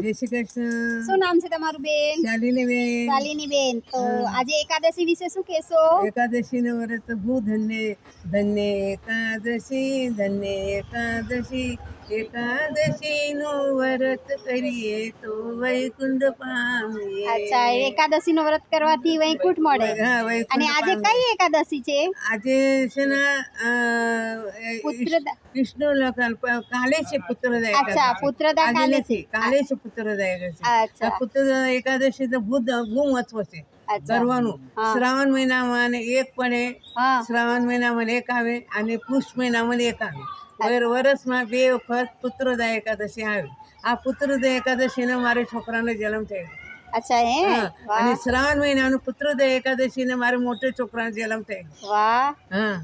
જય શ્રી કૃષ્ણ. શું નામ છે તમારું બેન? શાલિનીબેન. શાલિનીબેન. તો આજે એકાદશી વિશે શું કહેશો? એકાદશીનું વ્રત બહુ ધન્ય ધન્ય એકાદશી ધન્ય એકાદશી એકાદશીનું વ્રત કરીએ તો વૈકુંઠ પામીએ. અચ્છા, એકાદશીનું વ્રત કરવાથી વૈકુંઠ મળે. હા, વૈકુંઠ અને આજે પામીએ. કઈ એકાદશી છે? આજે છે ને પુત્રદા. વિષ્ણુ લખન કાલે છે પુત્રદા અચ્છા, એકાદશી. પુત્રદા આજે કાલે નથી, છે. કાલે છે પુત્રદા એકાદશી. અચ્છા. આ પુત્રદા એકાદશી તો બહુ મહત્વ છે અચ્છા. કરવાનું. હા. શ્રાવણ મહિનામાં અને એક પડે, હા. શ્રાવણ મહિનામાં એક આવે અને પુષ મહિનામાં એક આવે. વર્ષમાં 2 વખત પુત્રદા એકાદશી આવે. આ પુત્રદા એકાદશીનો મારે છોકરાનો જન્મ થયો. અચ્છા, હે. હા, વાહ. અને શ્રાવણ મહિનાનું પુત્રદા એકાદશીને મારે મોટો છોકરાનો જન્મ થયો. વાહ. હા,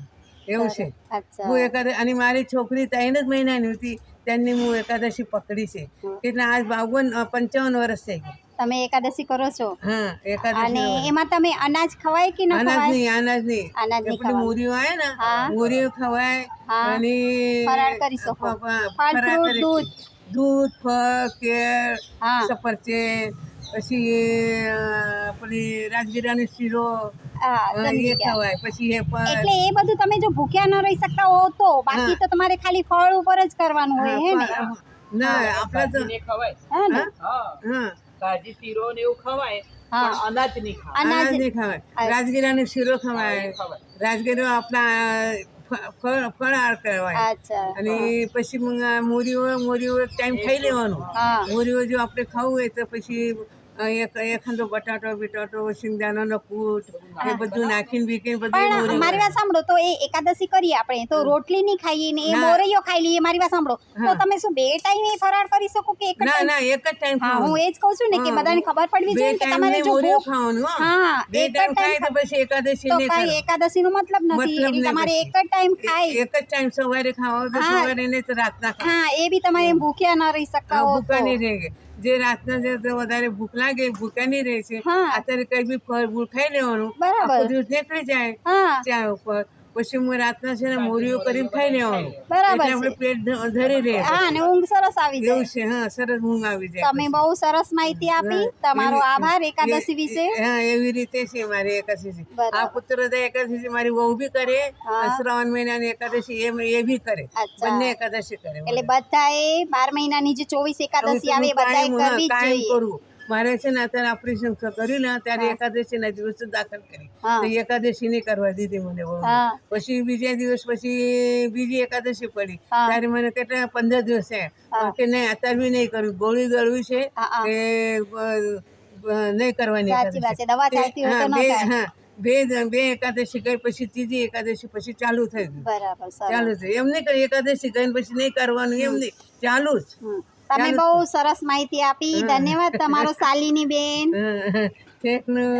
એવું છે. અચ્છા. હું એકાદશી અને મારી છોકરી 3 જ મહિનાની હતી त्यांनी હું એકાદશી પકડી છે. એટલે આજ 55 વર્ષ થઈ ગયા. તમે એકાદશી કરો છો? હા, અને એકાદશી. એમાં તમે અનાજ ખવાય કે ન અનાજ ખવાય? નહીં, અનાજ નહીં. અનાજ નહીં પેલી ખવાય. મૂરીઓ આવે ને, હા. મૂરીઓ ખવાય હા. અને ફરાળ કરી શકો. ફળ, ફરાળ ફ્રૂટ, કરી દૂધ. દૂધ, ફળ, કેળ, હા. સફરજન, પછી પેલી રાજગીરાનો શીરો હા, એ સમજી ગયા. ખવાય. પછી એ પણ એટલે એ બધું તમે જો ભૂખ્યા ન રહી શકતા હો તો બાકી તો તમારે ખાલી ફળ ઉપર જ કરવાનું હોય, હે ને? ના આપણે તો હે ને? હા, ભાજી શીરો ને એવું ખવાય હા. પણ અનાજ નહીં ખાવાય. અનાજ અનાજ. નહીં ખવાય. રાજગીરાનો શીરો ખવાય. ખવાય. રાજગીરો આપણા ફળાર કહેવાય. અચ્છા. અને પછી મોરીઓ એક ટાઈમ ખાઈ લેવાનું. હા. મોરીઓ જો આપણે ખાવું હોય તો પછી એખાદો બટાટો શિંગદાણાનો કૂટ એ બધું નાખીને બીકીને બધી પણ મોરી મારી વાત સાંભળો, તો એ એકાદશી કરીએ આપણે તો રોટલી નહીં ખાઈએ ને એ ના. મોરૈયો ખાઈ લઈએ. મારી વાત સાંભળો, તો હા. તમે શું 2 ટાઈમ ફરાળ કરી શકો કે એક જ ના ટાઈમ? ના, એક જ ટાઈમ હા, હું એ જ કહું છું ને કે હા. બધાને ખબર પડવી જોઈએ કે તમારે જો મોરીઓ ભૂખ. ખાવાનું. હા, 2 એક જ ટાઈમ ટાઈમ ખાય તો પછી એકાદશી તો નહીં કઈ કરે. એકાદશી નો મતલબ નથી. મતલબ એટલે નહીં તમારે પછી. એક જ ટાઈમ ખાય. એક જ ટાઈમ સવારે ખાવા હોય તો હા. સવારે નહીં તો રાતના ખાવા. હા, એ બી તમારે ભૂખ્યા ન રહી શકતા હો ભૂખા તો. નહીં રહે. જે રાતના જે વધારે ભૂખ લાગે ભૂખા નહીં રહે છે. હા. અત્યારે કઈ બી ફળ ફૂલ ખાઈ લેવાનું. બરાબર. આખો દિવસ નીકળી જાય હા, ચા ઉપર. પછી હું રાતના છે ને મોરીઓ કરીને ખાઈ લેવાનું. બરાબર એટલે આપણે છે. પેટ ધરી રહે. હા, અને ઊંઘ સરસ આવી એવું જાય. છે. હા, સરસ ઊંઘ આવી જાય. તમે બહુ સરસ માહિતી આપી. તમારો આભાર એકાદશી વિશે. હા, એવી રીતે છે મારી એકાદશી. બરાબર. આ પુત્રદા એકાદશી મારી વહુ બી કરે. હા. શ્રાવણ મહિનાની એકાદશી એ બી કરે. અચ્છા. બંને એકાદશી કરે. એટલે બધાએ 12 મહિનાની જે 24 એકાદશી આવે એ બધાએ કરવી જ કાયમ જોઈએ. કરું. મારે છે ને અત્યારે ઓપરેશન કર્યું ને ત્યારે હા. એકાદશીના દિવસે દાખલ કરી. હા. તો એકાદશી નહીં કરવા દીધી મને વહુએ. હા. પછી બીજા દિવસ પછી બીજી એકાદશી પડી. હા. ત્યારે મને કેટલા 15 દિવસ થયા. હા. કે નહીં અત્યારે બી નહીં કરવું. ગોળી ગળવી છે હા. કે નહીં કરવાની સાચી વાત એકાદશી. છે. દવા ચાલતી હોય તો ન થાય. હા, બે એકાદશી કરી પછી ત્રીજી એકાદશી પછી ચાલુ થઈ ગયું. બરાબર, ચાલુ સરસ. છે. એમ નહીં કરી એકાદશી કરીને પછી નહીં કરવાનું એમ નહીં. ચાલુ જ. તમે ચાલુ બહુ છે. સરસ માહિતી આપી. ધન્યવાદ તમારો શાલિની બેન. ઠેકનું